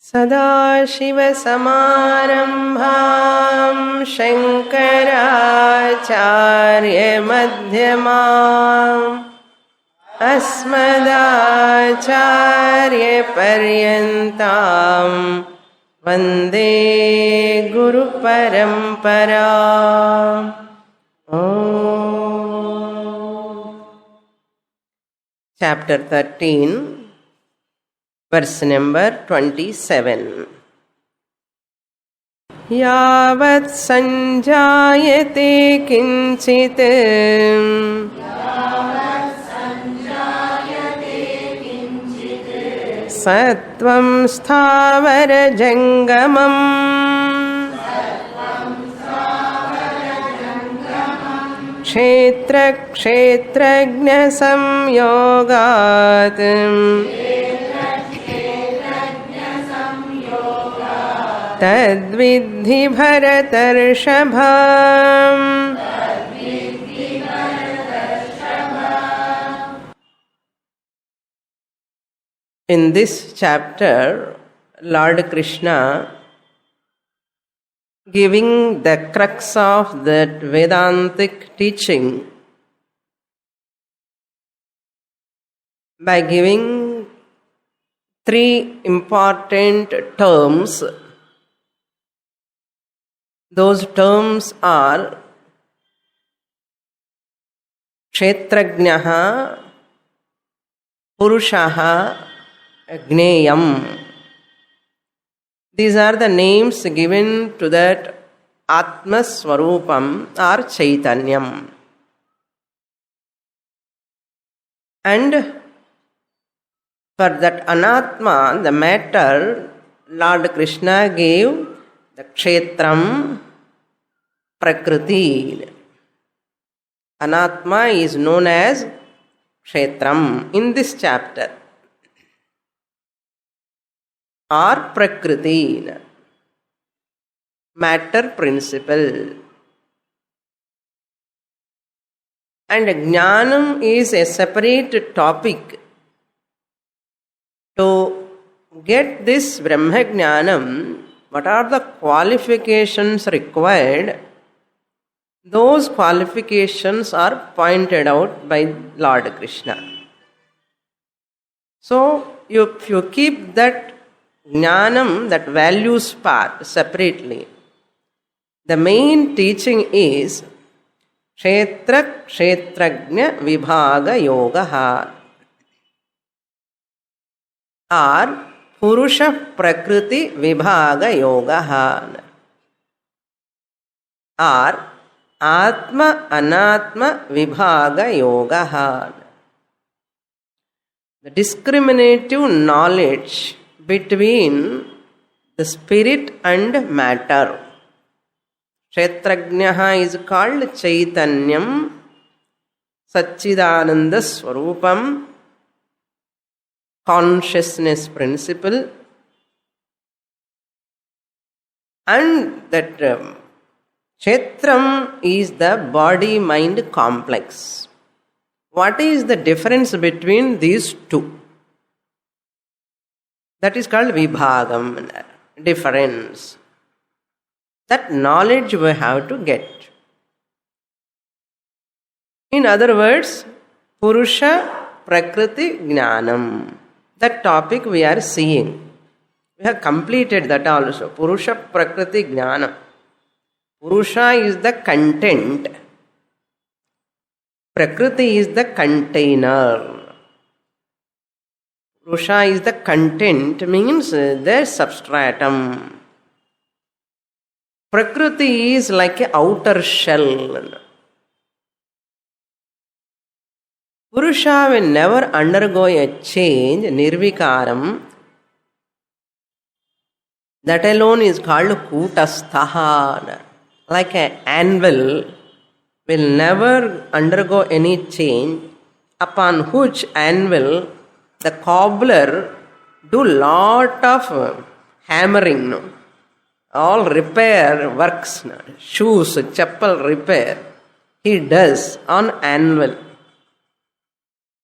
सदाशिवसमारम्भां शङ्कराचार्यमध्यमाम् अस्मदाचार्यपर्यन्तां वन्दे गुरुपरम्पराम्। Chapter 13, verse number 27. यावत् सञ्जायते किञ्चित् सत्त्वं स्थावरजङ्गमम् क्षेत्रक्षेत्रज्ञसंयोगात् तद्विद्धि भरतर्षभ। In this chapter, Lord Krishna giving the crux of that Vedantic teaching by giving three important terms. Those terms are Kshetrajnaha, Purushaha, Gneyam. These are the names given to that Atma Swarupam or Chaitanyam. And for that Anatma, the matter, Lord Krishna gave the Kshetram, Prakriti. Anatma is known as Kshetram in this chapter. Or Prakriti, matter principle. And Jnanam is a separate topic. To get this Brahma Jnanam, what are the qualifications required? Those qualifications are pointed out by Lord Krishna. So, if you keep that Jnanam, that values part, separately, the main teaching is Kshetra Kshetrajna Vibhaga Yogaha or Purusha Prakriti Vibhaga Yogaha or Atma Anatma Vibhaga Yogaha. The discriminative knowledge between the spirit and matter. Kshetrajnaha is called Chaitanyam, Satchidananda Swarupam, consciousness principle, and that Kshetram is the body-mind complex. What is the difference between these two? That is called Vibhagam, difference. That knowledge we have to get. In other words, Purusha Prakriti Jnanam. That topic we are seeing. We have completed that also. Purusha Prakriti Jnanam. Purusha is the content. Prakriti is the container. Purusha is the content, means the substratum. Prakriti is like an outer shell. Purusha will never undergo a change, nirvikaram. That alone is called kutasthaha. Like an anvil will never undergo any change, upon which anvil the cobbler do lot of hammering, all repair works, shoes, chappal repair, he does on anvil.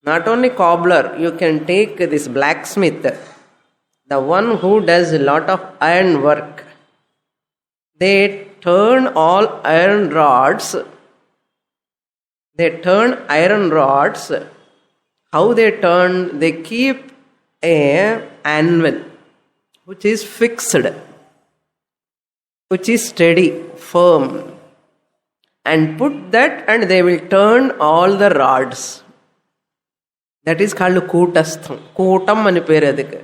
Not only cobbler, you can take this blacksmith. the one who does a lot of iron work. They turn all iron rods. They turn iron rods. How they turn? They keep a anvil which is fixed, which is steady, firm, and put that, and they will turn all the rods. That is called Kootastham. Kootam ani peru adukku.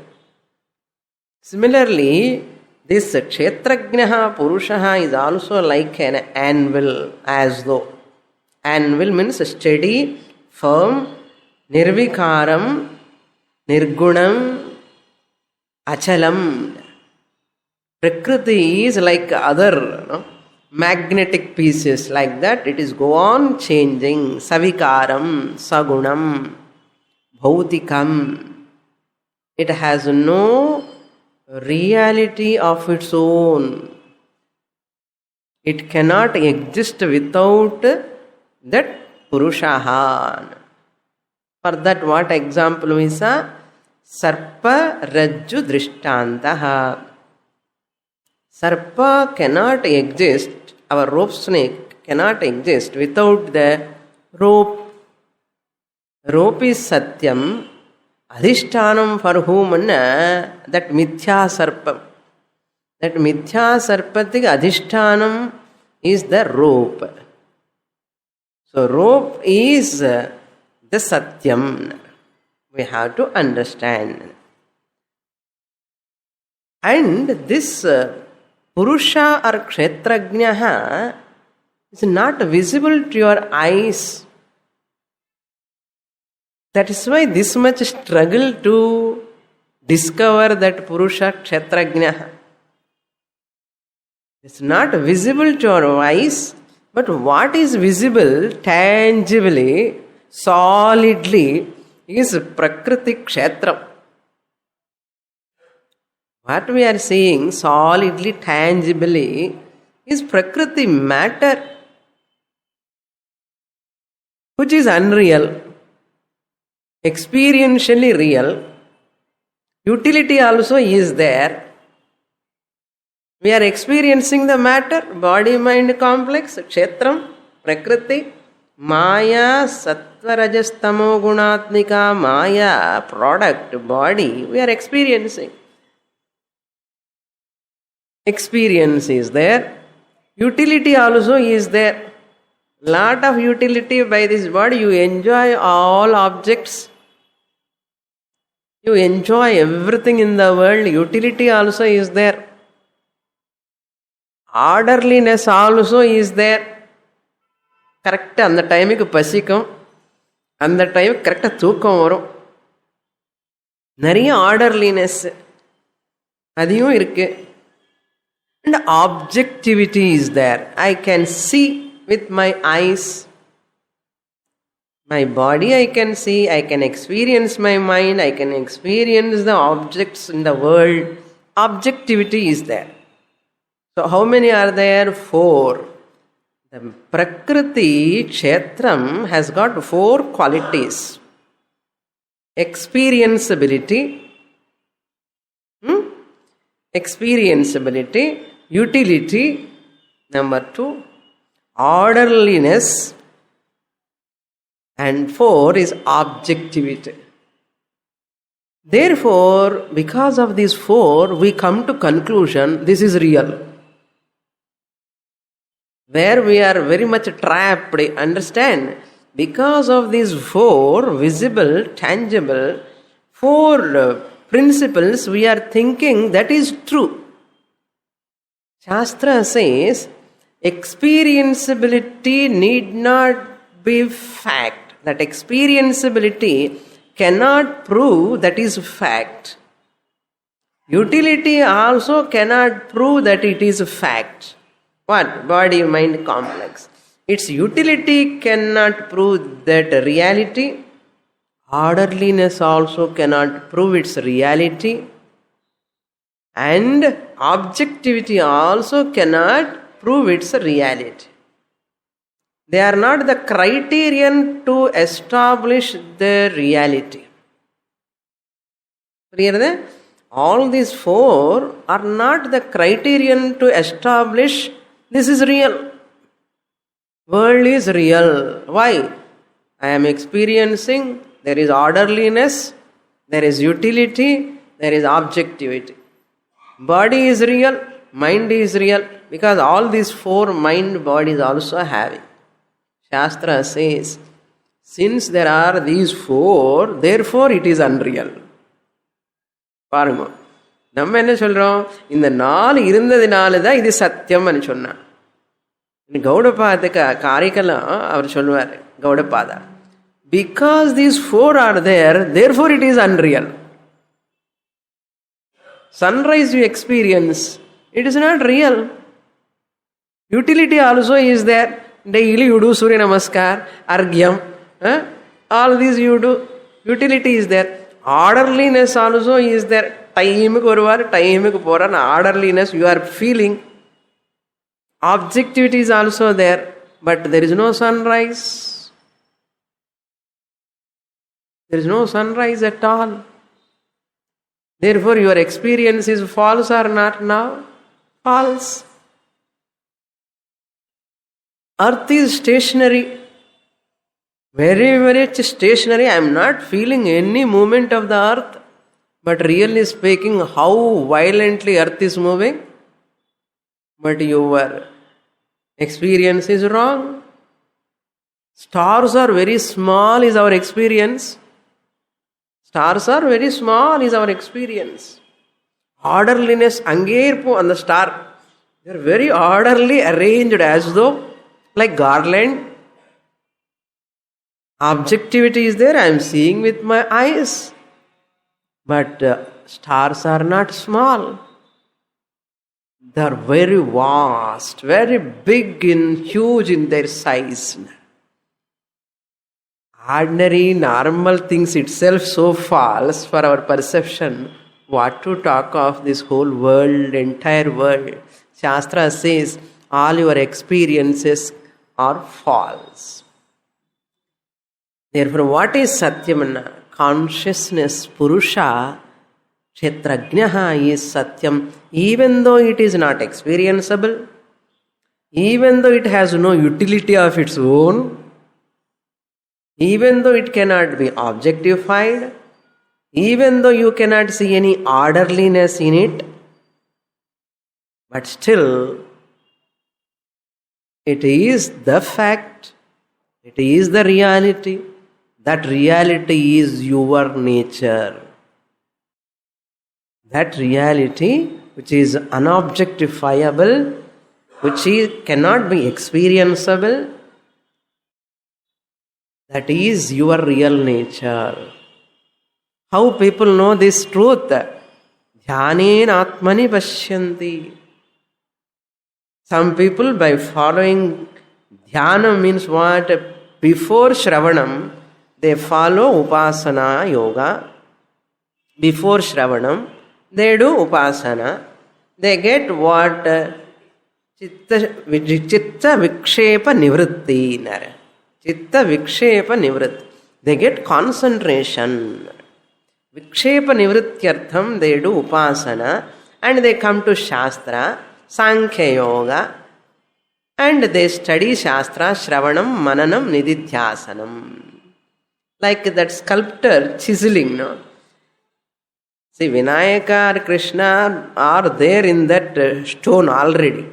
Similarly, this Kshetrajnaha Purushaha is also like an anvil, as though. Anvil means steady, firm, nirvikaram, nirgunam, achalam. Prakriti is like other magnetic pieces, like that. It is go on changing. Savikaram, sagunam, bhautikam. It has no reality of its own. It cannot exist without that Purushaha. For that, what example is a Sarpa Rajju Drishtantaha. Sarpa cannot exist, our rope snake cannot exist without the rope. Rope is Satyam. Adhishtanam for whom? That Mithya Sarpam. That Mithya Sarpatik Adhishtanam is the rope. So rope is the Satyam. We have to understand. And this Purusha or Kshetrajnaha is not visible to your eyes. That is why this much struggle to discover that Purusha Kshetrajnaha. It's not visible to your eyes, but what is visible tangibly, solidly, is Prakriti Kshetram. What we are seeing solidly, tangibly, is Prakriti matter, which is unreal, experientially real. Utility also is there. We are experiencing the matter, body-mind complex, Kshetram, Prakriti, Maya, Sattva, Rajas, Tamo, Gunatmika, Maya, product, body, we are experiencing. Experience is there. Utility also is there. Lot of utility by this body. You enjoy all objects. You enjoy everything in the world. Utility also is there. Orderliness also is there. Correct அந்த டைமுக்கு பசிக்கும், அந்த time கரெக்டாக தூக்கம் வரும். நிறைய orderliness அதையும் இருக்கு. And objectivity is there. I can see with my eyes. My body I can see, I can experience my mind, I can experience the objects in the world. Objectivity is there. So how many are there? 4. The Prakriti Kshetram has got 4 qualities. Experienceability, experienceability, utility, number 2, orderliness, and 4 is objectivity. Therefore, because of these 4, we come to conclusion this is real. Where we are very much trapped, understand? Because of these 4 visible, tangible, 4 principles, we are thinking that is true. Shastra says experienceability need not be fact. That experienceability cannot prove that is fact. Utility also cannot prove that it is fact. What? Body-mind complex. Its utility cannot prove that reality. Orderliness also cannot prove its reality. And objectivity also cannot prove its reality. They are not the criterion to establish the reality. All these four are not the criterion to establish this is real. World is real. Why? I am experiencing, there is orderliness, there is utility, there is objectivity. Body is real, mind is real, because all these four mind bodies also having. Shastra says, since there are these four, therefore it is unreal. பாருங்க, நம்ம என்ன சொல்றோம், இந்த நாலு இருந்ததுனால தான் இது சத்தியம் சொன்னான். கௌடபாத காரிக்கெல்லாம் அவர் சொல்லுவார், Gaudapada, because these four are there, therefore it is unreal. Sunrise you experience, it is not real. Utility also is there. Daily you do Surya Namaskar, Argyam, all these you do. Utility is there. Orderliness also is there. Time ku oruvar, time ku poran, orderliness you are feeling. Objectivity is also there, but there is no sunrise. There is no sunrise at all. Therefore, your experience is false or not now? False. Earth is stationary. Very, very stationary. I am not feeling any movement of the earth. But really speaking, how violently earth is moving? But your experience is wrong. Stars are very small is our experience. Stars are very small is our experience. Orderliness, angirpo on the star. They are very orderly arranged as though like garland. Objectivity is there, I am seeing with my eyes. But stars are not small. They are very vast, very big and huge in their size. Ordinary, normal things itself so false for our perception. What to talk of this whole world, entire world? Shastra says all your experiences are false. Therefore, what is Satyamana? Consciousness, Purusha, Kshetrajnaha is Satyam, even though it is not experienceable, even though it has no utility of its own, even though it cannot be objectified, even though you cannot see any orderliness in it, but still it is the fact, it is the reality. That reality is your nature. That reality which is unobjectifiable, which cannot be experienceable, that is your real nature. How people know this truth? Dhyanen atmani pashyanti. Some people by following dhyana means what? Before Shravanam, they follow Upasana yoga. Before Shravanam, they do Upasana. They get what? Chitta vikshepa nivritti. Chitta vikshepa nivritti. They get concentration. Vikshepa nivrittyartham, they do Upasana. And they come to Shastra, Sankhya yoga. And they study Shastra, Shravanam, Mananam, Nididhyasanam. Like that sculptor chiseling, no? See, Vinayaka or Krishna are there in that stone already.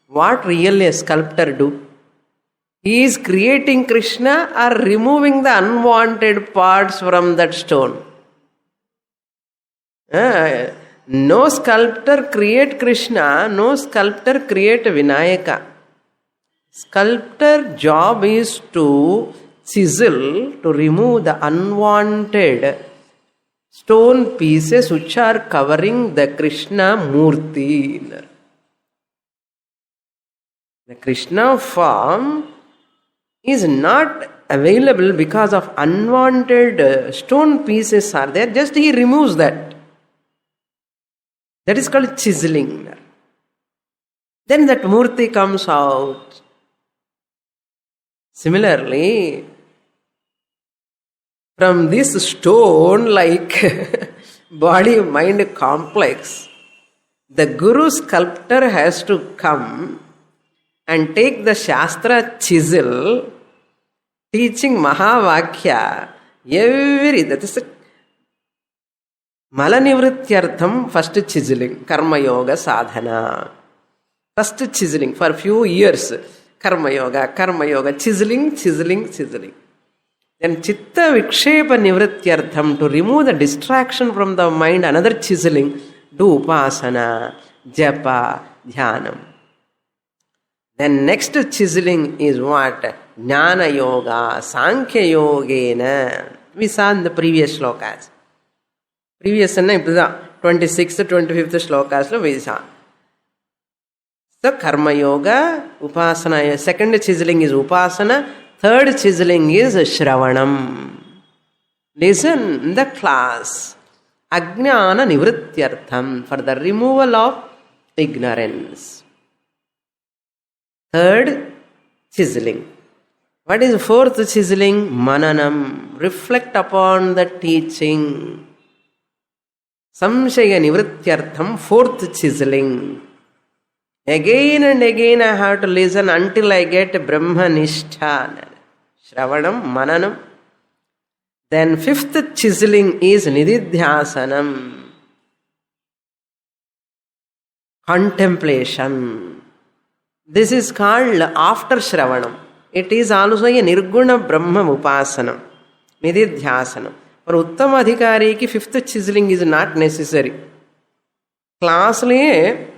What really a sculptor do? He is creating Krishna or removing the unwanted parts from that stone. No sculptor create Krishna, no sculptor create Vinayaka. Sculptor job is to chisel, to remove the unwanted stone pieces which are covering the Krishna Murti. The Krishna form is not available because of unwanted stone pieces are there. Just he removes that. That is called chiseling. Then that Murti comes out. Similarly, from this stone, like body-mind complex, the guru sculptor has to come and take the Shastra chisel, teaching Mahavakya, that is Malanivrityartham, first chiseling, Karma Yoga Sadhana. First chiseling for few years, Karma Yoga, chiseling. Then Chitta Vikshepa Nivrityartham, to remove the distraction from the mind, another chiseling, do Upasana, Japa, Dhyanam. Then next chiseling is what? Jnana Yoga, Sankhya Yogena. We saw in the previous shlokas. Previous 26th, 25th shlokas we saw. So Karma Yoga, Upasana, second chiseling is Upasana, third chiseling is Shravanam. Listen in the class. Ajnana Nivrityartham, for the removal of ignorance. Third chiseling. What is fourth chiseling? Mananam. Reflect upon the teaching. Samshaya Nivrityartham, fourth chiseling. Again and again I have to listen until I get Brahmanishtha. Shravanam, Mananam. Then fifth chiseling is Nididhyasanam. Contemplation. This is called after Shravanam. It is also a Nirguna Brahma Upasanam. Nididhyasanam. For Uttama Adhikari ki fifth chiseling is not necessary. Class liye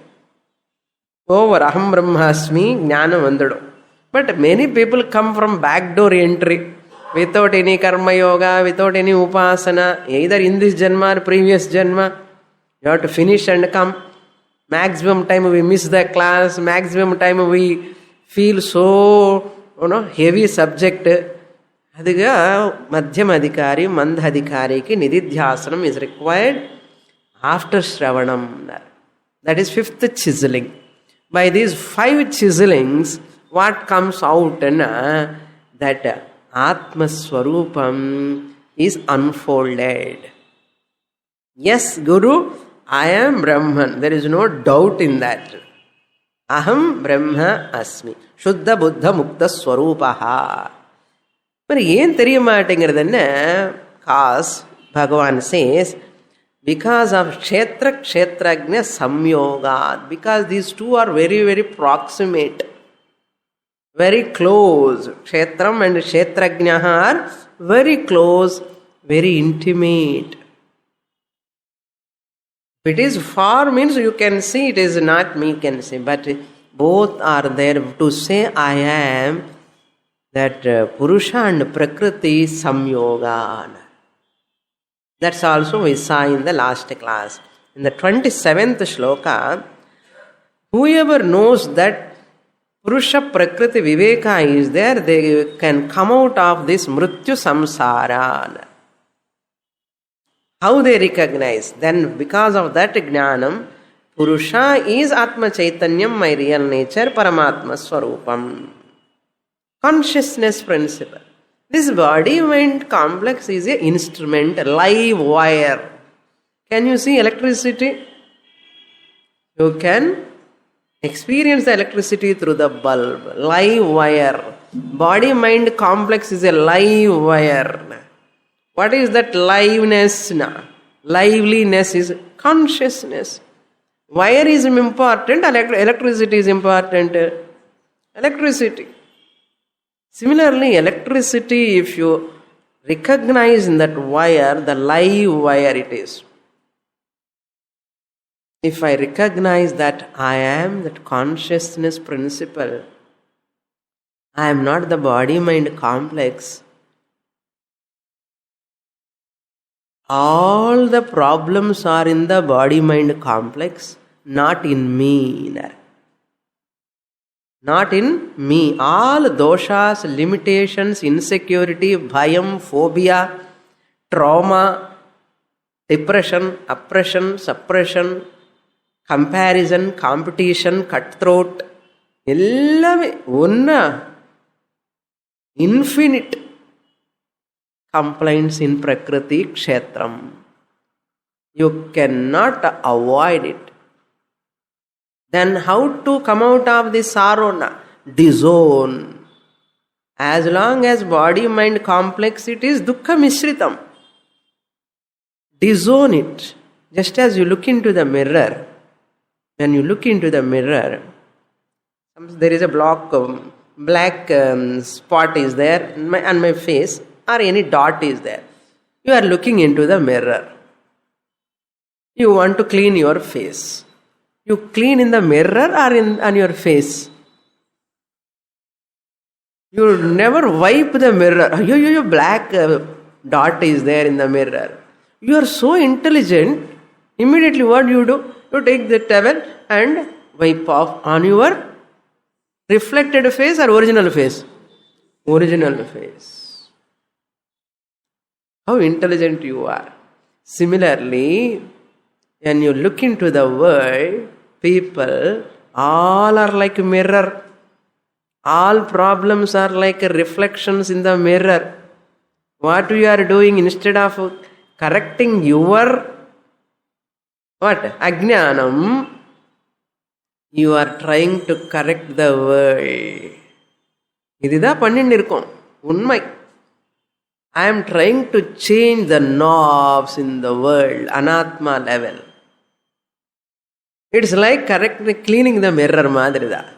over Aham Brahmasmi Jnana Vandadu. But many people come from backdoor entry without any Karma Yoga, without any Upasana, either in this Janma or previous Janma. You have to finish and come. Maximum time we miss the class, maximum time we feel so heavy subject. Adiga Madhyam Adhikari, Mandha Adhikari ki Nididhyasanam is required after Shravanam. That is fifth chiseling. By these 5 chiselings, what comes out that Atma Swarupam is unfolded. Yes, Guru, I am Brahman. There is no doubt in that. Aham Brahma Asmi. Shuddha Buddha Mukta Swarupaha. But yen theriyamatingradana, cause Bhagavan says, because of Kshetra Kshetrajna Samyoga, because these two are very, very proximate, very close. Kshetram and Kshetrajna are very close, very intimate. If it is far means you can see, it is not me can see, but both are there to say I am, that Purusha and Prakriti Samyoga. That's also we saw in the last class. In the 27th shloka, whoever knows that Purusha Prakriti Viveka is there, they can come out of this Mrityu Samsara. How they recognize? Then because of that Jnanam, Purusha is Atma Chaitanyam, my real nature, Paramatma Swarupam. Consciousness principle. This body-mind complex is an instrument, a live wire. Can you see electricity? You can experience the electricity through the bulb. Live wire. Body-mind complex is a live wire. What is that liveness? Liveliness is consciousness. Wire is important, electricity is important. Electricity. Similarly, electricity, if you recognize in that wire, the live wire it is. If I recognize that I am that consciousness principle, I am not the body-mind complex, all the problems are in the body-mind complex, not in me. Not in me. All doshas, limitations, insecurity, bhayam, phobia, trauma, depression, oppression, suppression, comparison, competition, cutthroat, ellame unna infinite complaints in Prakriti Kshetram. You cannot avoid it. Then how to come out of this sorrow? Disown. As long as body-mind complex, it is dukkha mishritam. Disown it. Just as you look into the mirror. When you look into the mirror, there is a black spot is there on my face, or any dot is there. You are looking into the mirror. You want to clean your face. You clean in the mirror or on your face? You never wipe the mirror. Your black dot is there in the mirror. You are so intelligent. Immediately what you do? You take the towel and wipe off on your reflected face or original face? Original face. How intelligent you are. Similarly, when you look into the world, people all are like a mirror. All problems are like reflections in the mirror. What you are doing, instead of correcting your Ajnanam, you are trying to correct the world. இதுதான் பண்ணிட்டு இருக்கோம். உண்மை. I am trying to change the knobs in the world, anatma level. It's like cleaning the mirror மாதிரிதான்.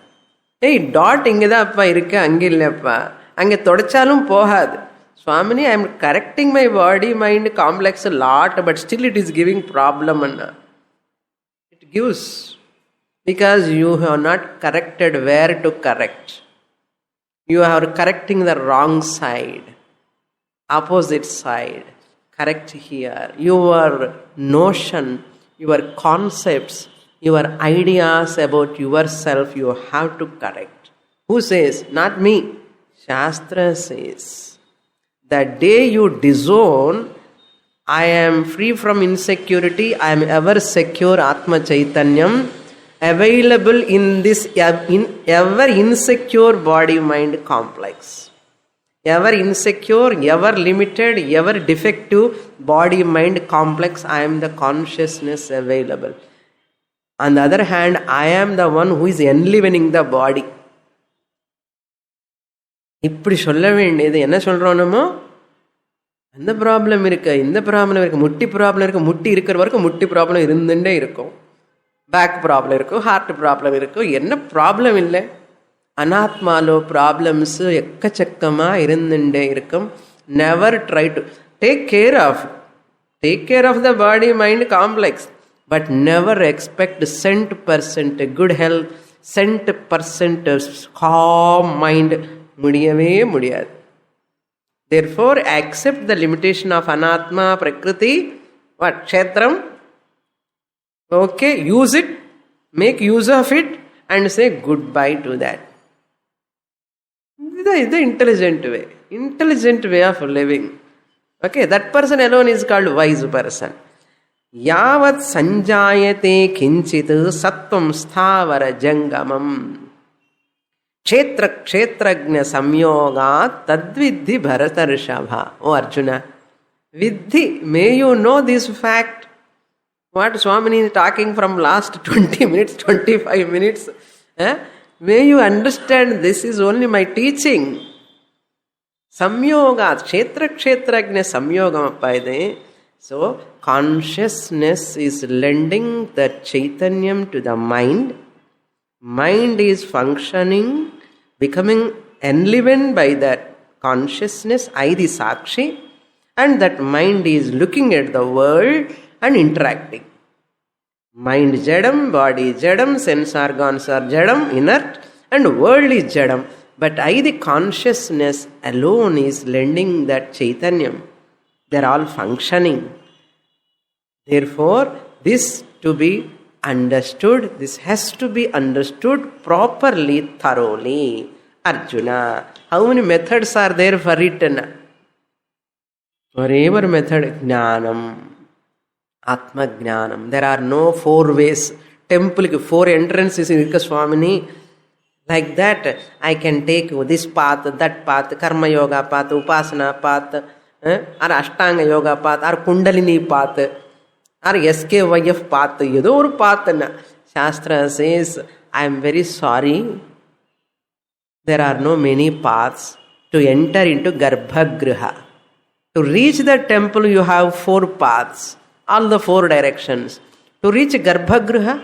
ஏய் dot இங்கே தான் அப்பா இருக்கு, அங்கே இல்லைப்பா, அங்கே தொடச்சாலும் போகாது. Swamini, I am correcting my body mind complex a lot, but still it is giving problem. It gives because you have not corrected where to correct. You are correcting the wrong side, opposite side. Correct here. Your notion, your concepts, your ideas about yourself, you have to correct. Who says? Not me. Shastra says. The day you disown, I am free from insecurity, I am ever secure, Atma Chaitanyam, available in this ever insecure body-mind complex. Ever insecure, ever limited, ever defective body-mind complex, I am the consciousness available. On the other hand, I am the one who is enlivening the body. இப்படி சொல்ல வேண்டியது என்ன சொல்கிறோம்? அந்த problem இருக்கு, இந்த problem இருக்கு, முட்டி ப்ராப்ளம் இருக்கு. முட்டி இருக்கிற வரைக்கும் முட்டி ப்ராப்ளம் இருந்துட்டே இருக்கும். பேக் ப்ராப்ளம் இருக்கும், ஹார்ட் ப்ராப்ளம் இருக்கும். என்ன ப்ராப்ளம் இல்லை? அனாத்மாலோ ப்ராப்ளம்ஸ் எக்கச்சக்கமாக இருந்துட்டே இருக்கும். Never try to take care of the body mind complex, but never expect 100% good health, 100% calm mind. முடியவே முடியாது. Therefore, accept the limitation of anatma, prakriti, what? Kshetram. Okay, use it, make use of it, and say goodbye to that. This is the intelligent way of living. Okay, that person alone is called wise person. Yavat sanjayate kinchit sattvam sthavara jangamam. Kshetrajna samyoga tadvidhi bharatarshabha. Oh Arjuna, vidhi, may you know this fact. What Swamini is talking from last 20 minutes, 25 minutes. May you understand this is only my teaching. Samyoga, kshetrajna samyogam appaide. So, consciousness is lending the chaitanyam to the mind. Mind is functioning, becoming enlivened by that consciousness, I the Sakshi, and that mind is looking at the world and interacting. Mind jadam, body jadam, sense organs are jadam, inert, and world is jadam. But I the consciousness alone is lending that chaitanyam. They are all functioning. Therefore, this to be understood, this has to be understood properly, thoroughly. Arjuna, how many methods are there for it? Whatever method, jnanam, atma jnanam. There are no 4 ways. Temple 4 entrances in Swamini. Like that, I can take this path, that path, karma yoga path, upasana path, or ashtanga yoga path, or kundalini path. or SKYF path, ஏதோ ஒரு pathna. Shastra says, I am very sorry, there are no many paths to enter into Garbhagriha. To reach the temple, you have 4 paths, all the 4 directions. To reach Garbhagriha,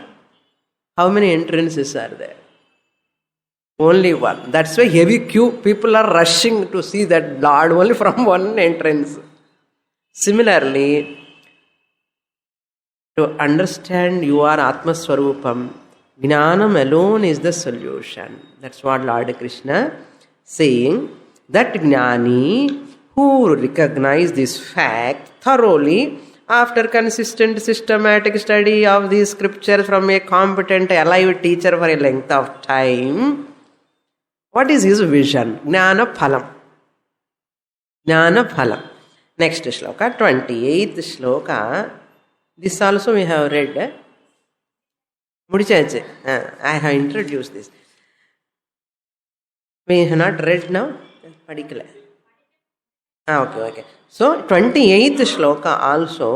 how many entrances are there? Only one. That's why heavy queue. People are rushing to see that Lord only from one entrance. Similarly, to understand you are Atma Swarupam, Jnanam alone is the solution. That's what Lord Krishna saying, that Jnani who recognize this fact thoroughly after consistent systematic study of these scriptures from a competent alive teacher for a length of time, what is his vision? Jnana phalam. Jnana phalam. Next shloka, 28th shloka. This also we have read. Mudichache. I have introduced this. We have not read now? Particular. Okay. So, 28th shloka also,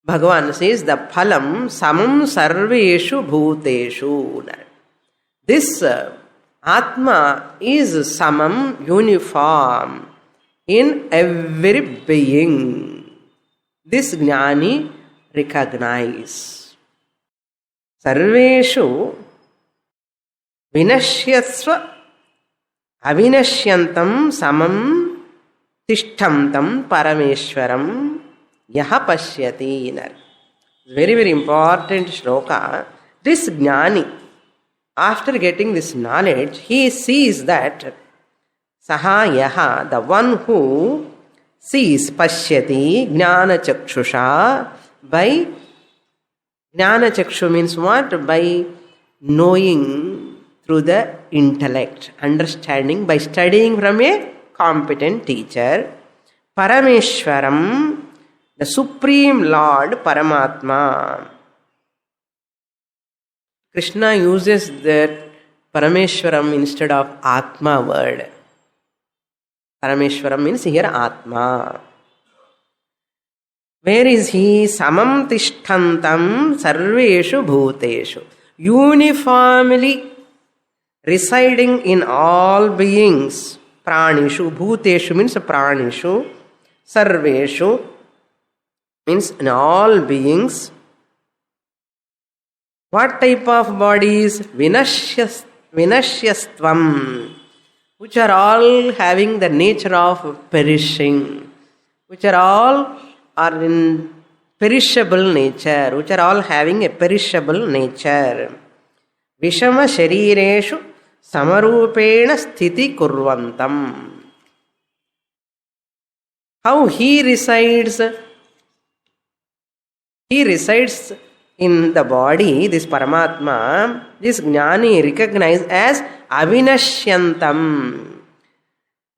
Bhagavan says, the phalam samam sarveshu bhuteshu. This Atma is samam, uniform in every being. This Jnani recognize. Sarveshu vinashyasva avinashyantam samam tishtamtam parameshwaram yaha pashyati. Very, very important shloka. This Jnani, after getting this knowledge, he sees that saha yaha, the one who sees, pashyati, jnana chakshusha, by jnana chakshu means what? By knowing through the intellect, understanding, by studying from a competent teacher. Parameshwaram, the Supreme Lord, Paramatma. Krishna uses that Parameshwaram instead of Atma word. Parameshwaram means here Atma. Where is he? Samam tishtantam sarveshu bhuteshu. Uniformly residing in all beings. Pranishu. Bhuteshu means pranishu. Sarveshu means in all beings. What type of bodies? Vinashyastvam, which are all having the nature of perishing, which are all are in perishable nature, which are all having a perishable nature. Vishama sharireshu samarupena sthiti kurvantam. How he resides? He resides in the body, this Paramatma, this Jnani recognized as Avinashyantam,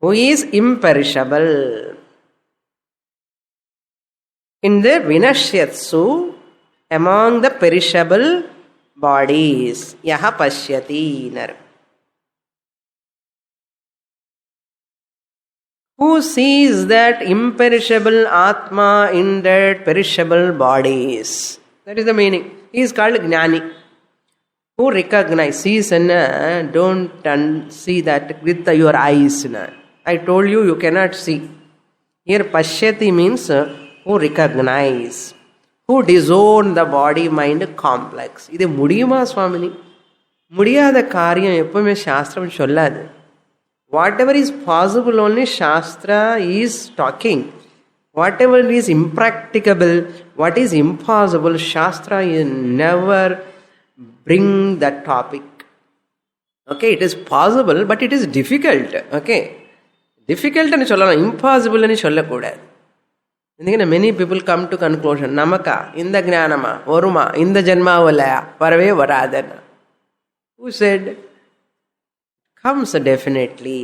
who is imperishable. In the Vinashyatsu, among the perishable bodies, Yaha Pashyati. Who sees that imperishable Atma in that perishable bodies? That is the meaning. He is called Jnani. Who recognize, sees and don't see that with your eyes. I told you, you cannot see. Here Pashyati means who recognize, who disown the body-mind complex. இது முடியுமா சுவாமினி? முடியாத காரியம் எப்பவுமே சாஸ்திரம் சொல்லாது. Whatever is possible only Shastra is talking. Whatever is impracticable, what is impossible, Shastra never bring that topic. Okay, it is possible, but it is difficult. Okay, difficult and சொல்லலாம், impossible and சொல்லக்கூடாது. Many people come to conclusion, நமக்கா இந்த ஞானமா வருமா இந்த ஜென்மாவில் வரவே வராதுன்னு. Who said? Comes definitely.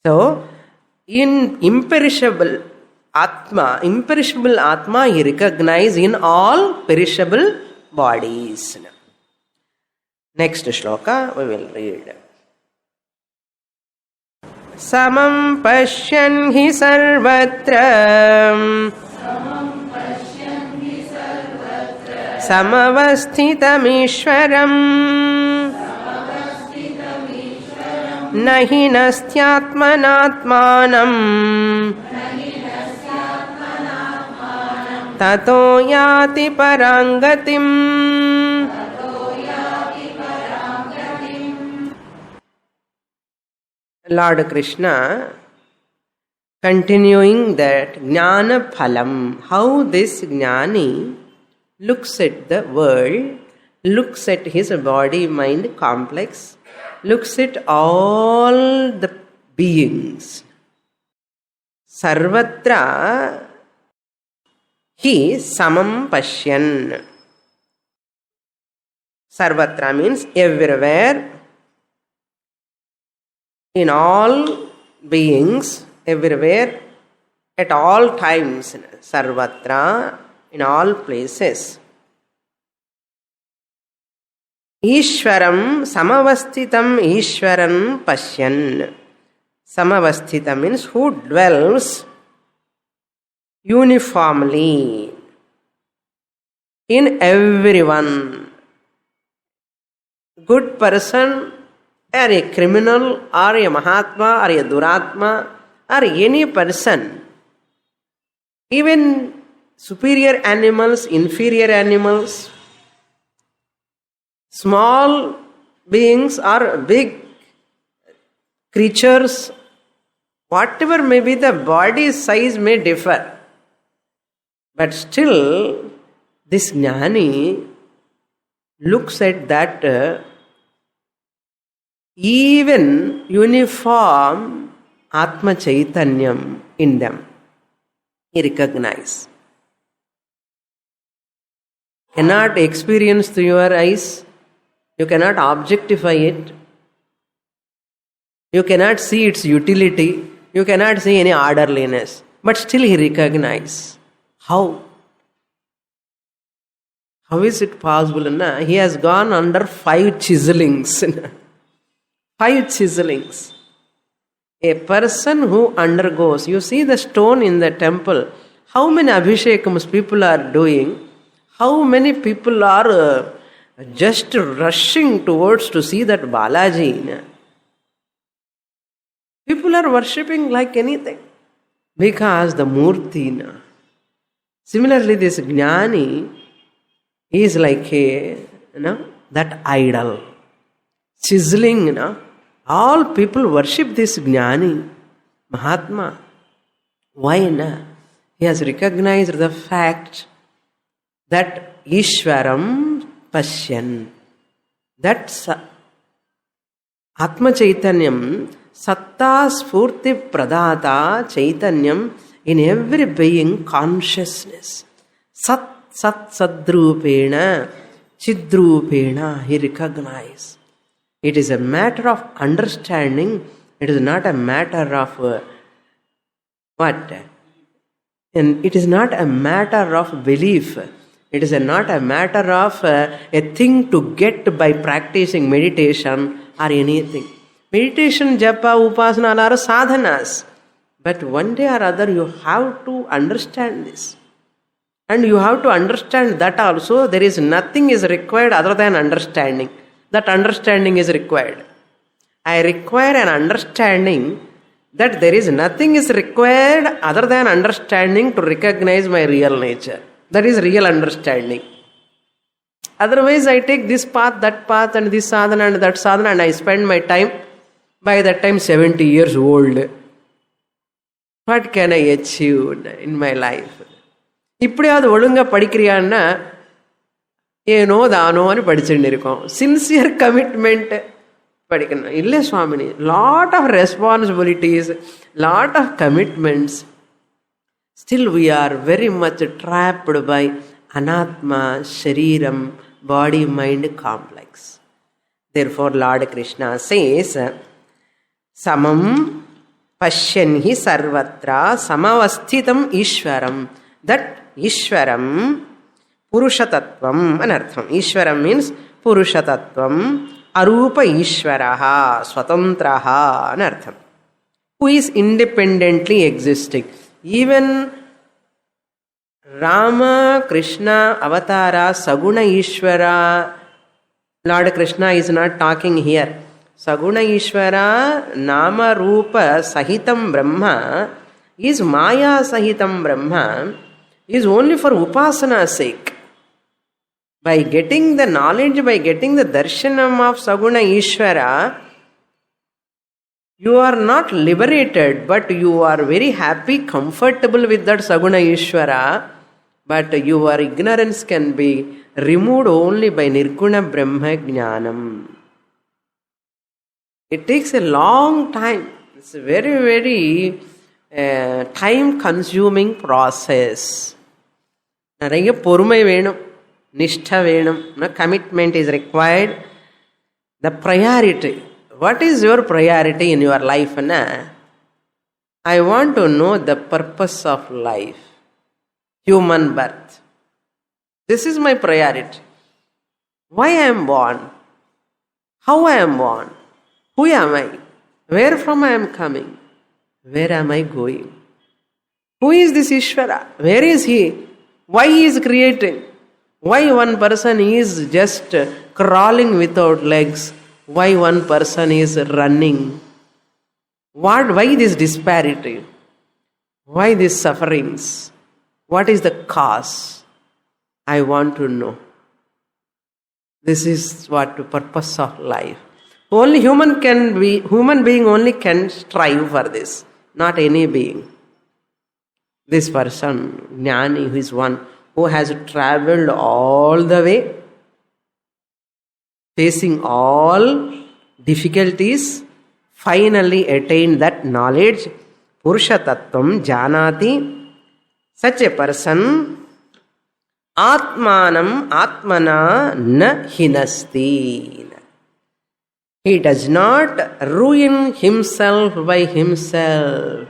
So, in imperishable Atma he recognizes in all perishable bodies. Next shloka we will read. समं पश्यन् हि सर्वत्र समवस्थितमीश्वरम् न हि नस्त्यात्मनात्मानम् ततो याति परां गतिम्. Lord Krishna continuing that jnana phalam, how this jnani looks at the world, looks at his body mind complex, looks at all the beings. Sarvatra he samam pashyan. Sarvatra means everywhere, in all beings, everywhere, at all times. Sarvatra, in all places. Ishwaram samavasthitam Ishwaran pashyan. Samavasthita means who dwells uniformly in everyone. Good person or a criminal or a Mahatma or a Duratma or any person, even superior animals, inferior animals, small beings or big creatures, whatever may be the body size may differ, but still this jnani looks at that even uniform Atma Chaitanyam in them. He recognizes. Cannot experience through your eyes, you cannot objectify it, you cannot see its utility, you cannot see any orderliness, but still he recognizes. How? How is it possible? He has gone under 5 chiselings. 5 chiselings. A person who undergoes, you see the stone in the temple, how many abhishekams people are doing, how many people are just rushing towards to see that Balaji. People are worshipping like anything because the Murti. Similarly, this Jnani is like a, that idol. Chiseling, all people worship this Jnani, Mahatma. Why? He has recognized the fact that Ishwaram Pashyan, that Atma Chaitanyam, Satta Spurti Pradata Chaitanyam in every being consciousness. Sat Sadrupena, Chidrupena, he recognizes. It is a matter of understanding, it is not a matter of what? And it is not a matter of belief. It is not a matter of a thing to get by practicing meditation or anything. Meditation, japa, upasana are sadhanas. But one day or other you have to understand this. And you have to understand that also there is nothing is required other than understanding. That understanding is required. I require an understanding that there is nothing is required other than understanding to recognize my real nature. That is real understanding. Otherwise, I take this path, that path, and this sadhana and that sadhana, and I spend my time, by that time 70 years old. What can I achieve in my life? இப்படியாவது ஒழுங்கா படிக்கிறியான்னா ஏனோ தானோ అని படிச்சுட்டு இருக்கோம். Sincere commitment படிக்கணும் இல்லை Swamini. Lot of responsibilities, lot of commitments. Still we are very much trapped by anatma, shariram, body-mind complex. Therefore Lord Krishna says, samam pashyan hi sarvatra samavasthitam ishwaram. That ishwaram, purushatatvam anartham. Ishwaram means purushatatvam, arupa ishwaraha, swatantraha anartham. who is independently existing. Even Rama, Krishna, Avatara, Saguna Ishvara, Lord Krishna is not talking here. Saguna Ishvara, Nama Rupa Sahitam Brahma is Maya Sahitam Brahma is only for Upasana's sake. By getting the knowledge, by getting the darshanam of Saguna Ishvara, you are not liberated, but you are very happy, comfortable with that Saguna Ishvara. But your ignorance can be removed only by Nirguna Brahma Jnanam. It takes a long time. It's a very, very time-consuming process. Nariya porumai venum, nishtha venum, commitment is required. The priority. What is your priority in your life? I want to know the purpose of life. Human birth. This is my priority. Why I am born? How I am born? Who am I? Where from I am coming? Where am I going? Who is this Ishvara? Where is he? Why he is creating? Why one person is just crawling without legs? Why one person is running? Why this disparity? Why these sufferings? What is the cause? I want to know. This is what the purpose of life. Only human being only can strive for this, not any being. This person, Jnani, who is one who has traveled all the way, facing all difficulties, finally attained that knowledge, Purusha Tattvam Janati. Such a person, Atmanam Atmana na hinasti. He does not ruin himself by himself.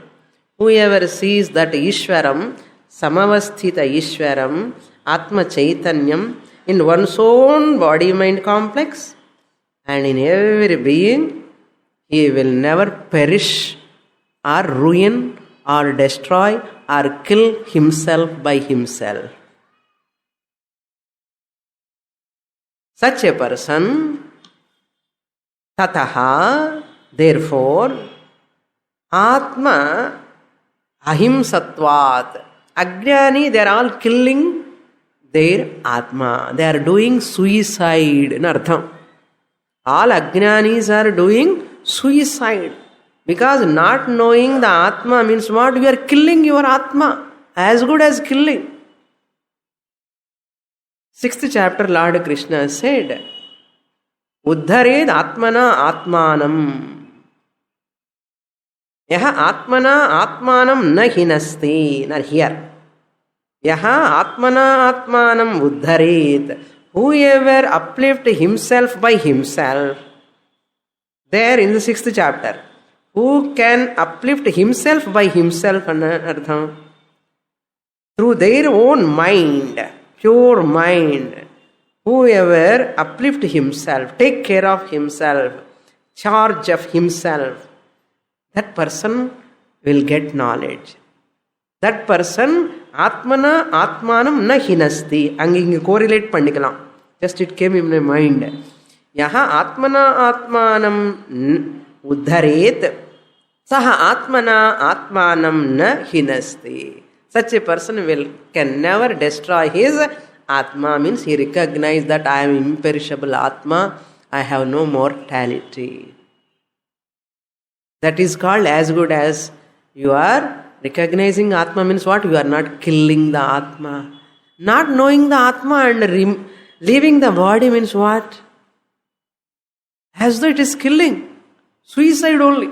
Whoever sees that Ishwaram, Samavasthita Ishwaram, Atma Chaitanyam, in one's own body-mind complex and in every being, he will never perish or ruin or destroy or kill himself by himself. Such a person, tataha, therefore, Atma ahimsatvat. Ajnani, they are all killing their Atma. They are doing suicide in Artham. All Ajnanis are doing suicide. Because not knowing the Atma means what? You are killing your Atma. As good as killing. 6th chapter, Lord Krishna said, Uddhared Atmana Atmanam. Yaha Atmana Atmanam na hinasti. Not here. Yaha Atmana Atmanam Uddhared. Whoever uplift himself by himself. There in the 6th chapter. Who can uplift himself by himself? Through their own mind. Pure mind. Whoever uplift himself, take care of himself, charge of himself, that person will get knowledge. That person, Atmana Atmanam na hinasti. Ange correlate pandikalam. Just it came in my mind. Yaha Atmana Atmanam uddharet. Saha Atmana Atmanam na hinasti. Such a person can never destroy his Atma, means he recognizes that I am imperishable Atma, I have no mortality. That is called as good as you are recognizing Atma means what? You are not killing the Atma. Not knowing the Atma and leaving the body means what? As though it is killing. Suicide only.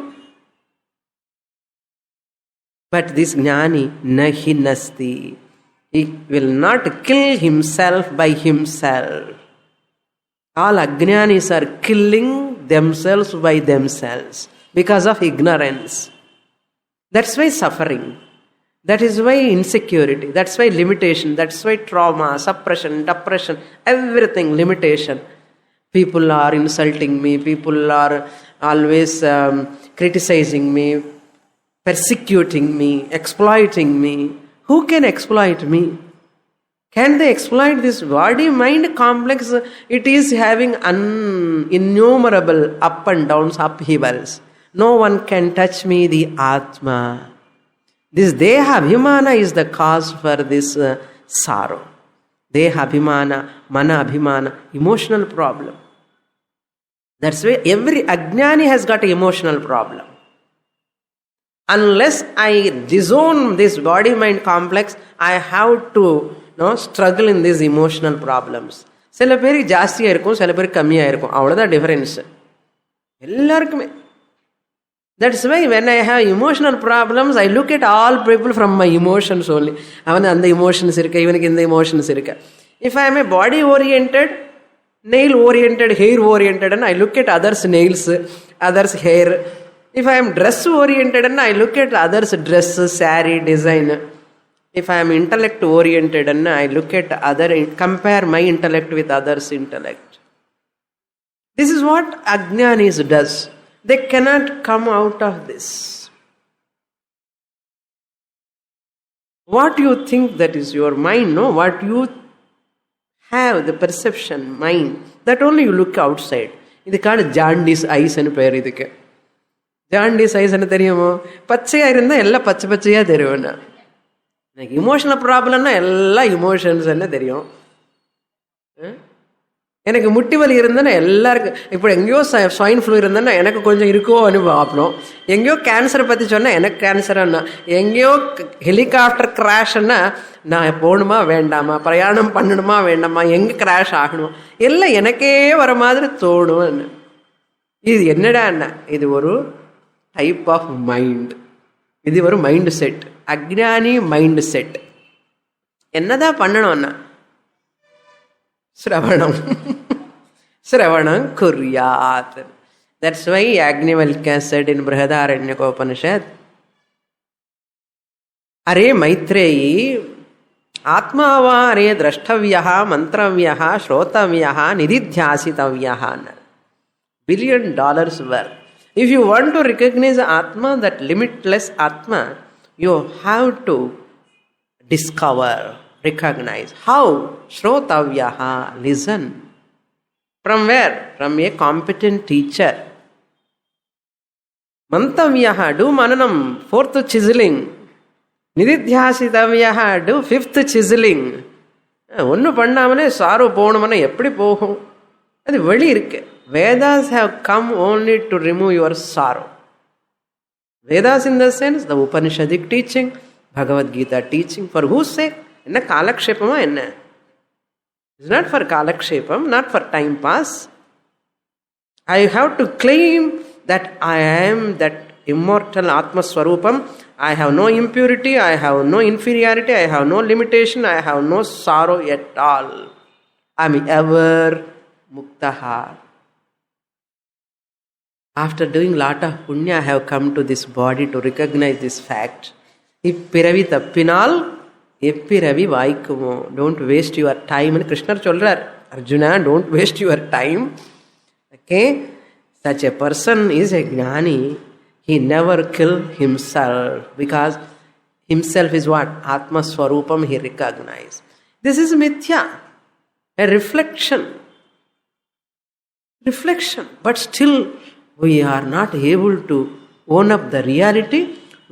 But this Jnani, nahi nasti. He will not kill himself by himself. All Ajnanis are killing themselves by themselves because of ignorance. That's why suffering. That is why insecurity. That's why limitation. That's why trauma, suppression, depression, everything limitation. People are insulting me. People are always criticizing me. persecuting me, exploiting me. Who can exploit me? Can they exploit this body-mind complex? It is having innumerable up and downs, upheavals. No one can touch me, the Atma. This Deha Abhimana is the cause for this sorrow. Deha Abhimana, Mana Abhimana, emotional problem. That's why every Ajnani has got an emotional problem. Unless I disown this body-mind complex, I have to struggle in these emotional problems. சில பேருக்கு ஜாஸ்தியாக இருக்கும், சில பேருக்கு கம்மியாக இருக்கும். அவ்வளோதான் difference எல்லாருக்குமே. That's why when I have emotional problems, I look at all people from my emotions only. அவனுக்கு அந்த emotions இருக்கு, இவனுக்கு இந்த emotions இருக்கு. If I am a body oriented, nail oriented, hair oriented, and I look at others' nails, others' hair. If I am dress oriented, and I look at others' dress, saree, design. If I am intellect oriented, and I look at compare my intellect with others' intellect. This is what Ajnanis does. They cannot come out of this. What you think, that is your mind, no? What you have, the perception, mind, that only you look outside. இதுக்கான jaundice ஐஸ்ன்னு பேர் இதுக்கு. Jaundice ஐஸ்ன்னு தெரியுமோ? பச்சையாக இருந்தால் எல்லாம் பச்சை பச்சையாக தெரியும்ண்ணா. எனக்கு இமோஷனல் ப்ராப்ளம்னா எல்லா இமோஷன்ஸ்ன்னு தெரியும். எனக்கு முட்டி வலி இருந்தேன்னா எல்லாருக்கும், இப்போ எங்கேயோ ஸ்வைன் ஃப்ளூ இருந்தேன்னா எனக்கு கொஞ்சம் இருக்கோன்னு பார்ப்போம். எங்கேயோ கேன்சரை பற்றி சொன்னால் எனக்கு கேன்சரானா, எங்கேயோ ஹெலிகாப்டர் கிராஷ்ன்னா நான் போகணுமா வேண்டாமா, பிரயாணம் பண்ணணுமா வேண்டாமா, எங்கே கிராஷ் ஆகணும், எல்லாம் எனக்கே வர மாதிரி தோணும். இது என்னடா அண்ணா? இது ஒரு டைப் ஆஃப் மைண்ட். இது ஒரு மைண்ட் செட், அக்ஞானி மைண்ட் செட். என்னதான் பண்ணணும்னா Sravanam kuryat. That's why Yajnavalkya said in Brihadaranyaka Are Maitreyi Atmava are Drashtavyaha, Mantravyaha, Shrotavyaha, Nididhyasitavyaha. $1 billion worth. If you want to recognize Atma, that limitless Atma, you have to discover, recognize. How? Shrotavyaha, listen. From where? From a competent teacher. Mantavyaha, do mananam, 4th chiseling. Nididhyasitavyaha, do 5th chiseling. ஒன்று பண்ணாமலே sorrow போகணும்னா எப்படி போகும்? அது வெளி இருக்கு. Vedas have come only to remove your sorrow. Vedas in the sense, the Upanishadic teaching, Bhagavad Gita teaching. For whose sake? என்ன காலக்ஷேபமா என்ன? It's not for kalakshepam, not for time pass. I have to claim that I am that immortal Atma Swarupam. I have no impurity, I have no inferiority, I have no limitation, I have no sorrow at all. I am ever muktaha. After doing lot of punya, I have come to this body to recognize this fact. Ippiravi tappinal Eppiravi vaikumo. Don't waste your time. And Krishna சொல்றார், Arjuna, don't waste your time. Okay? Such a person is a gnani. He never kill himself, because himself is what? Atma Swarupam, he recognizes. This is mithya, a reflection. Reflection. But still, we are not able to own up the reality.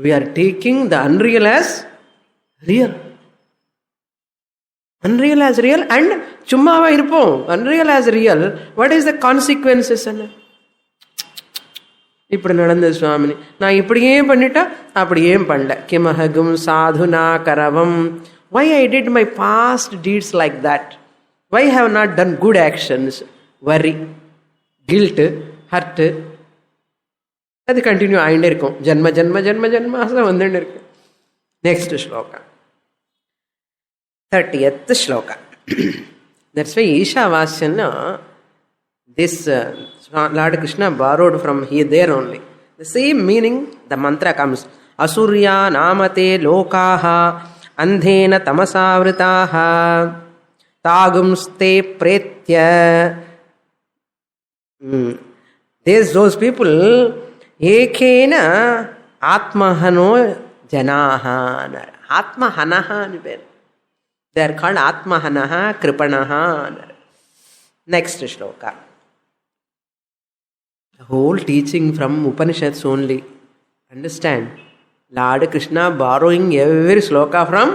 We are taking the unreal as real. Unreal as real and சும்மாவா இருப்போம். Unreal as real. What is the consequences? இப்படி நடந்தது சுவாமினி, நான் இப்படியே பண்ணிட்டா அப்படியே பண்ணல. கிமஹகும் சாதுனா கரவம். Why I did my past deeds like that? Why I have not done good actions? Worry, guilt, hurt. அது கண்டினியூ ஆகிட்டே இருக்கும். ஜன்ம ஜன்ம ஜன்ம ஜன்மாசம் வந்துட்டு இருக்கு. Next shloka, 30th shloka. That's why Ishavasana, this Lord Krishna borrowed from here there only. The same meaning, the mantra comes. Asurya namate lokaha andhena tamasavritaha tagumste pretya. Those people ekena ఆత్మహనో జనాహ అన్నారు. ఆత్మహనః అని పేరు. They are called ఆత్మహనః కృపణః అన్నారు. Next Shloka. Whole teaching from Upanishads only. Understand? Lord Krishna borrowing every sloka from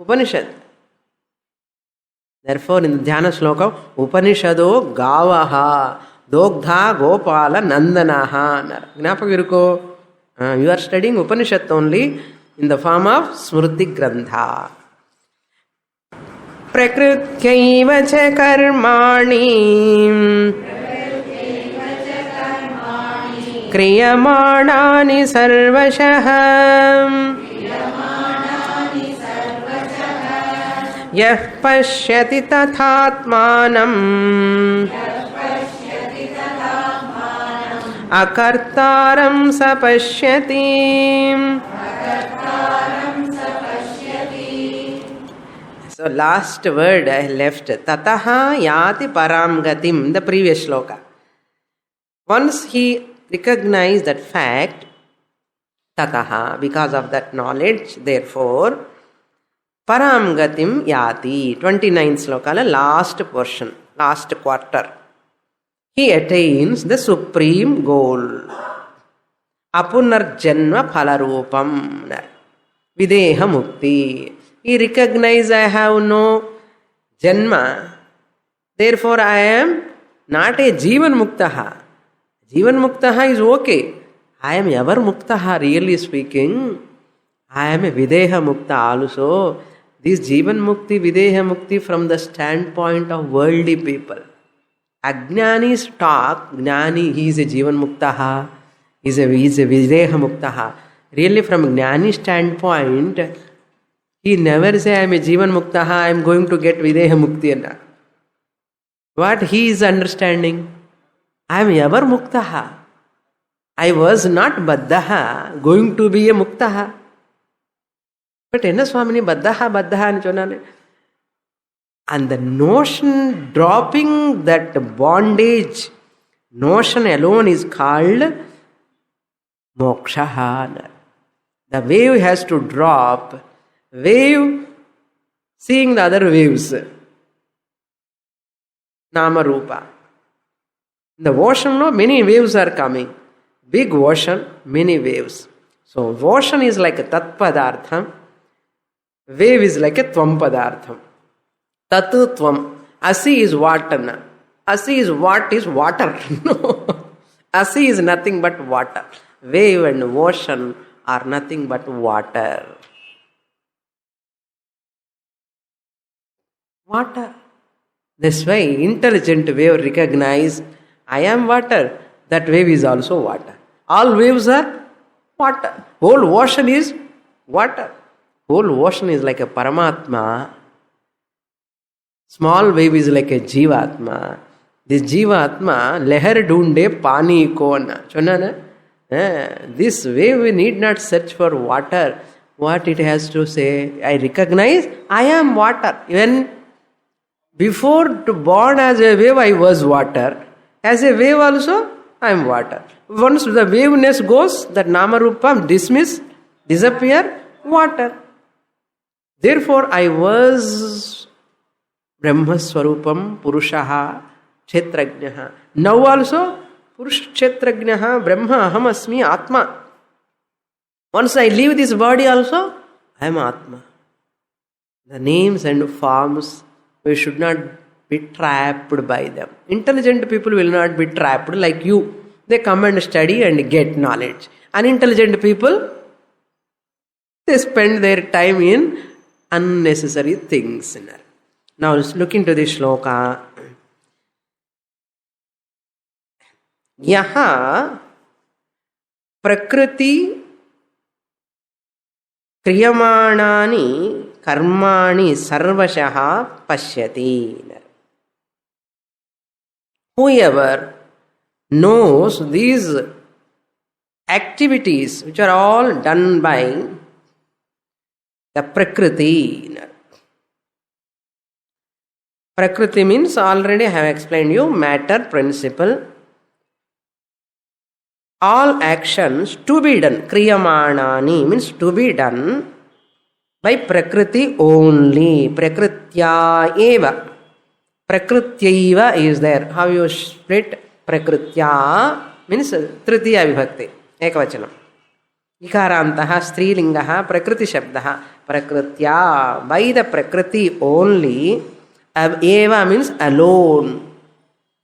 Upanishad. Therefore, in the Dhyana sloka, Upanishado Gavaha Dogdha Gopala Nandanaha. Gnapagirko, you are studying Upanishad only in the form of Smriti Grantha. Prakrityaiva cha karmani क्रियमाणानि सर्वशः यः पश्यति तथात्मानम् अकर्तारं स पश्यति. So last word I left. Tataha yati param gatim. The previous shloka. Once he recognize that fact, tataha, because of that knowledge, therefore, param gatim yati, 29th sloka, last portion, last quarter, he attains the supreme goal. Apunarjanma phalarupam, videha mukti. He recognizes I have no janma, therefore I am not a jivan muktaha. Jivan muktaha is okay. I am ever muktaha, really speaking. I am a videha mukta also. This jivan mukti, videha mukti from the standpoint of worldly people. Ajnani's talk, Gnani, he is a jivan muktaha, he is a videha muktaha. Really from Gnani standpoint, he never say I am a jivan muktaha, I am going to get videha mukti. What he is understanding? I am ever muktaha. I was not baddhaha, going to be a muktaha. But enna Swamini baddhaha ani chonale. And the notion, dropping that bondage, notion alone is called mokshaha. The wave has to drop. Wave seeing the other waves. Nama Rupa. In the ocean, no, many waves are coming. Big ocean, many waves. So ocean is like a tat padartham. Wave is like a tvam padartham. Tatu tvam. Asi is water. Asi is what is water. No. Asi is nothing but water. Wave and ocean are nothing but water. Water. That's why intelligent wave recognize I am water. That wave is also water. All waves are water. Whole ocean is water. Whole ocean is like a Paramatma. Small wave is like a Jivatma. This Jivatma, lehar dunde pani kona. Chonana? This wave we need not search for water. What it has to say? I recognize I am water. Even before to born as a wave, I was water. As a wave also, I am water. Once the waveness goes, that Nama Rupam dismiss, disappear, water. Therefore, I was Brahma Swarupam Purushaha Kshetrajnaha. Now also, Purusha Kshetrajnaha Brahma Aham Asmi Atma. Once I leave this body also, I am Atma. The names and forms, we should not be trapped by them. Intelligent people will not be trapped like you. They come and study and get knowledge. Unintelligent people, they spend their time in unnecessary things. Now let's look into this shloka. Yaha prakriti kriyamanani karmani sarvashaha pashyati. Whoever knows these activities which are all done by the Prakriti. Prakriti means, already I have explained you, matter, principle. all actions to be done. Kriyamanani means to be done by Prakriti only. Prakritya eva. Prakrityaiva is there. How you split Prakritya means Tritiya Vibhakti. Ekavachanam. Ikarantaha Strilingaha Prakriti Shabdaha. Prakritya. By the Prakriti only. Eva means alone.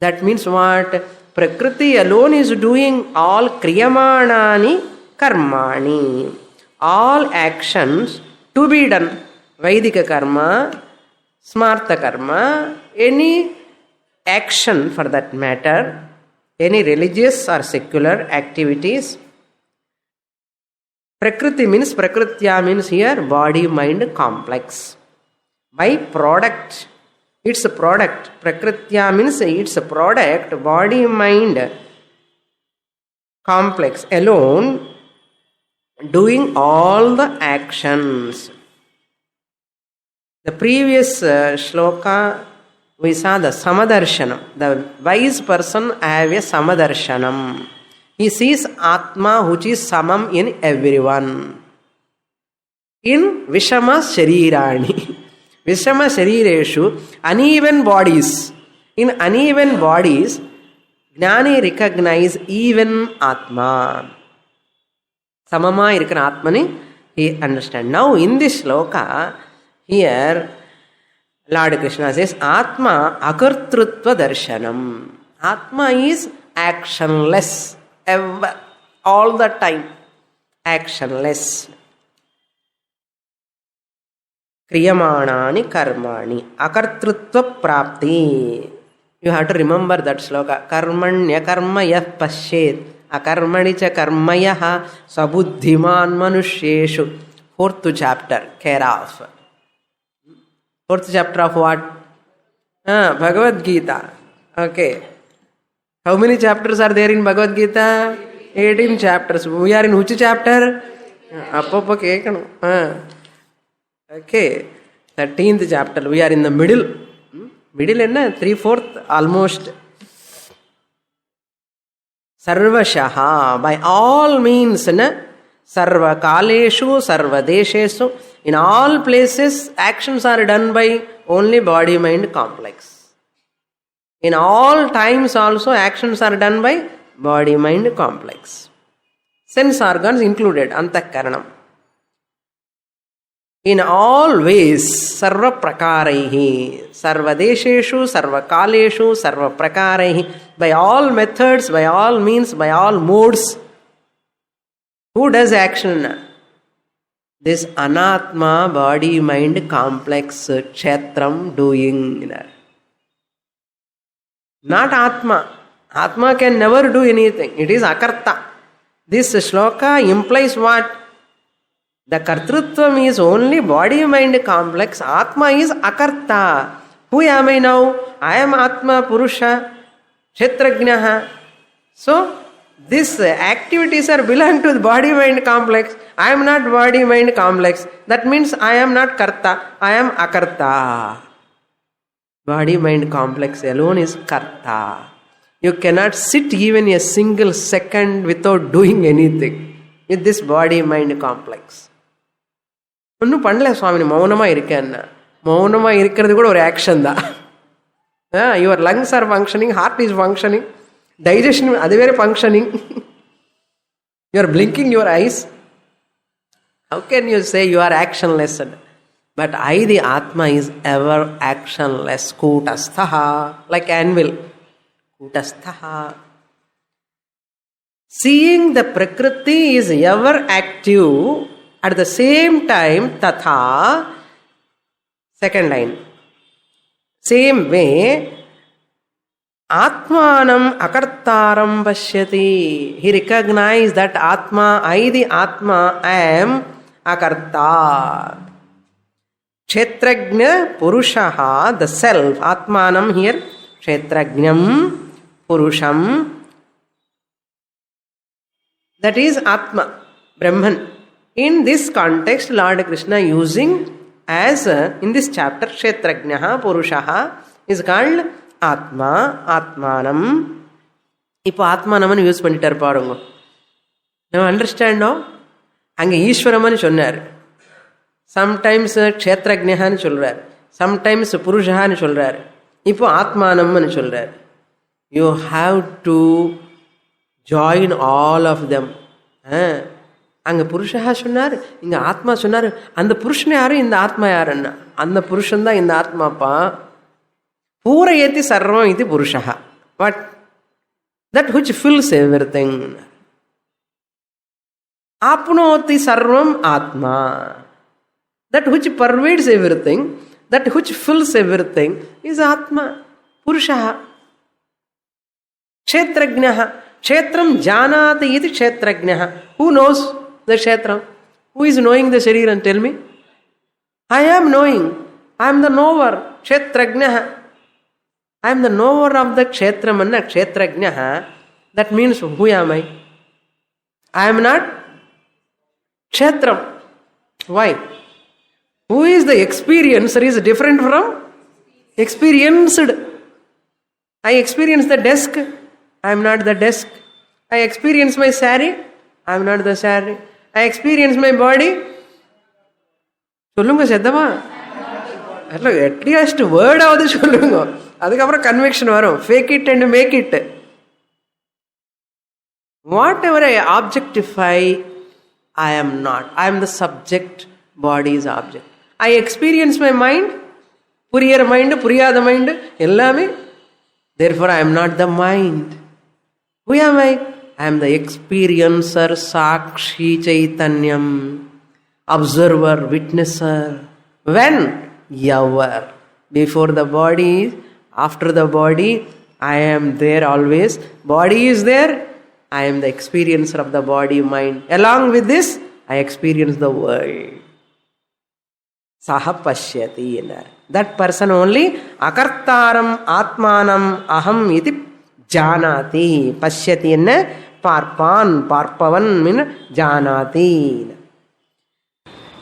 That means what? Prakriti alone is doing all kriyamanani karmani. All actions to be done. Vaidika karma, smartha karma, any action for that matter, any religious or secular activities. Prakriti means, Prakritya means here body-mind complex. By product. It's a product. Prakritya means it's a product, body-mind complex alone, doing all the actions. The previous shloka, we saw the Samadarshanam. The wise person have a Samadarshanam. He sees Atma which is samam in everyone. In Vishama Sharirani. Vishama Sharireshu, uneven bodies. In uneven bodies, Jnani recognize even Atma. Samama irukra Atmani, he understand. Now in this shloka, here Lord Krishna says, Atma akartrutva darshanam. Atma is actionless, ever, all the time, actionless. Kriyamanani karmani akartrutva prapti. You have to remember that sloka. Karmanya karmayah pashet akarmani cha karmayah sabuddhiman manusheshu. Fourth chapter, care of. Fourth chapter of what? Bhagavad Gita. Okay. How many chapters are there in Bhagavad Gita? 18 chapters. We are in which chapter? Appa kekanu. Okay, 13th chapter. We are in the middle. Middle enna 3/4 almost. Sarvashaha, by all means, sarva kaleshu, sarva desheshu. In all places, actions are done by only body-mind complex. In all times also, actions are done by body-mind complex. Sense organs included, antakaranam. In all ways, sarva prakaraihi, sarva desheshu, sarva kaleshu, sarva prakaraihi, by all methods, by all means, by all modes. Who does action? This anatma, body-mind complex, kshetram doing. Not atma. Atma can never do anything. It is akarta. This shloka implies what? The kartrutvam is only body-mind complex. Atma is akarta. Who am I now? I am Atma, Purusha, Kshetrajnaha. So, these activities are belong to the body-mind complex. I am not body-mind complex. That means I am not karta. I am akarta. Body-mind complex alone is karta. You cannot sit even a single second without doing anything with this body-mind complex. ஒன்றும் பண்ணல சுவாமி, மௌனமாக இருக்கேன்னா. மௌனமாக இருக்கிறது கூட ஒரு action தான். Your lungs are functioning, heart is functioning, digestion அது வேறு functioning. You are blinking your eyes. How can you say you are actionless? But I, the Atma, is ever actionless. Kutasthaha, like anvil. Kutasthaha. Seeing the Prakriti is ever active, at the same time, tatha, second line, same way, Atmanam akartaram pashyati. He recognized that Atma, I, the Atma, am akarta. Kshetrajna Purushaha, the self, Atmanam here, Kshetrajnam Purusham, that is Atma, Brahman. In this context, Lord Krishna using as in this chapter, Kshetrajnaha Purushaha is called Atma, Atmanam. இப்போ ஆத்மானம்னு use பண்ணிட்டார் பாருங்க. Now understand now? அங்கே ஈஸ்வரம்னு சொன்னார். Sometimes க்ஷேத்ரஜ்ஞன்னு சொல்கிறார், sometimes புருஷான்னு சொல்கிறார், இப்போ ஆத்மானம்னு சொல்கிறார். You have to join all of them. அங்கே புருஷா சொன்னார், இங்கே ஆத்மா சொன்னார். அந்த புருஷன் யாரு, இந்த ஆத்மா யாருன்னா அந்த புருஷன்தான் இந்த ஆத்மாப்பா. பூரயதி சர்வம் இது புருஷா. But that which fills everything. ஆப்னோதி சர்வம் ஆத்மா. That which pervades everything, that which fills everything is Atma, Purusha. Kshetrajnaha. Kshetram janati iti kshetrajnaha. Who knows the kshetram? Who is knowing the shariram? Tell me. I am knowing. I am the knower. Kshetrajnaha. I am the knower of the kshetram and kshetrajnaha. That means who am I? I am not kshetram. Why? Who is the experiencer is different from experienced. I experience the desk, I am not the desk. I experience my saree, I am not the saree. I experience my body. சொல்லுங்க செத்தமா, at least வேர்டாவது சொல்லுங்க, அதுக்கப்புறம் conviction வரும். Fake it and make it. Whatever I objectify, I am not. I am the subject, body is object. I experience my mind, புரியற mind புரியாத mind எல்லாமே. Therefore I am not the mind. Who am I? I am the experiencer, Sakshi Chaitanyam, observer, witnesser. When? Ever. Before the body, after the body, I am there always. Body is there, I am the experiencer of the body, mind. Along with this, I experience the world. Saha pashyati. That person only akartaram atmanam aham iti janati. Pashyati enna பார்ப்பான், பார்ப்பவன் மீன் ஜானாதி.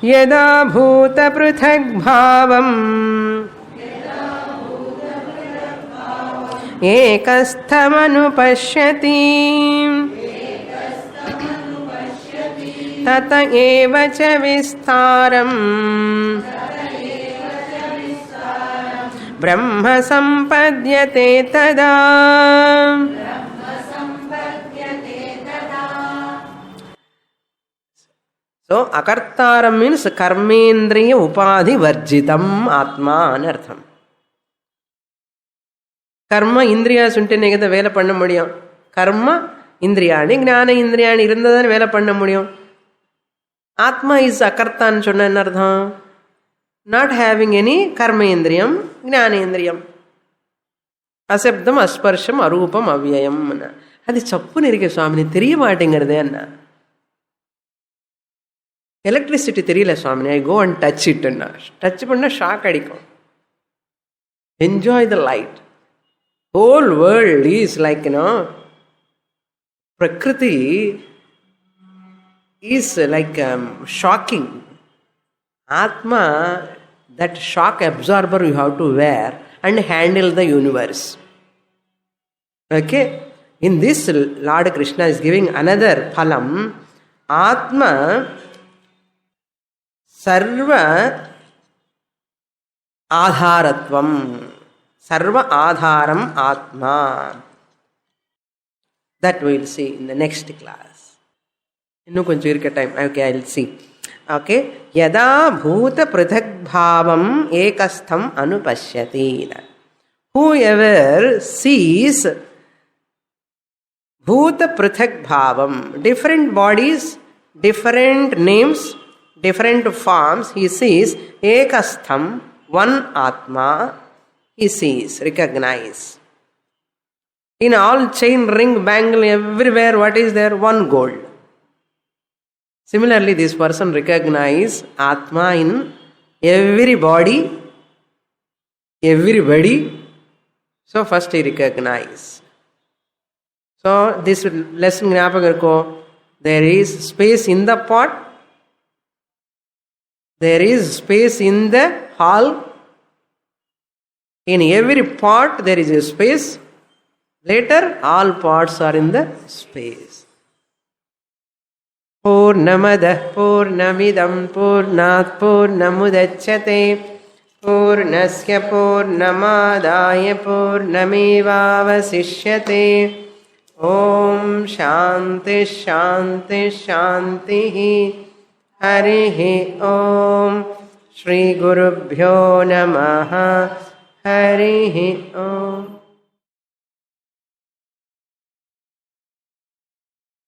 யதா பூத ப்ருதக் பாவம் ஏகஸ்தமனுபஷ்யதி தத ஏவ ச விஸ்தாரம் பிரம்ம சம்பத்யதே ததா. So, akartaram means karmendriya upadhi varjitam atma anu artham. கர்ம இந்திரியாஸ் உண்டுன்னு எங்கே வேலை பண்ண முடியும்? கர்ம இந்திரியாணி ஞான இந்திரியாணி இருந்தால் தானே வேலை பண்ண முடியும். ஆத்மா இஸ் அகர்த்தான்னு சொன்ன என்ன அர்த்தம்? நாட் ஹேவிங் எனி கர்மேந்திரியம் ஞானேந்திரியம். அசப்தம் அஸ்பர்ஷம் அரூபம் அவ்யயம். அது சப்புன்னு இருக்கு சுவாமினி, தெரிய மாட்டேங்கிறது என்ன? எலக்ட்ரிசிட்டி தெரியல Swamini, I go and touch இட்டுன்னா, டச் பண்ணால் ஷாக் அடிக்கும். Enjoy the light. Whole world is like, Prakriti is like shocking. Atma, that shock absorber you have to wear and handle the universe. Okay? In this, Lord Krishna is giving another phalam. Atma sarva adharatvam. Sarva adharam atma. That we will see in the next class. Innu koncham irukka time. Okay, I will see. Okay. Yada bhuta prithak bhavam ekastham anupashyati. Whoever sees bhuta prithak bhavam, different bodies, different names, different forms, he sees ekastham, one atma. He sees, recognize. In all chain, ring, bangle, everywhere, what is there? One gold. Similarly, this person recognize Atma in every body, everybody. So first he recognize. So this lesson, there is space in the pot, there is space in the hall. In every pot there is a space. Later all pots are in the space. पूर्णमदः पूर्णमिदं पूर्णात् पूर्णमुदच्यते पूर्णस्य पूर्णमादाय पूर्णमेवावशिष्यते ॐ शान्ति शान्ति शान्तिः हरिः ॐ श्रीगुरुभ्यो नमः हरिः ॐ।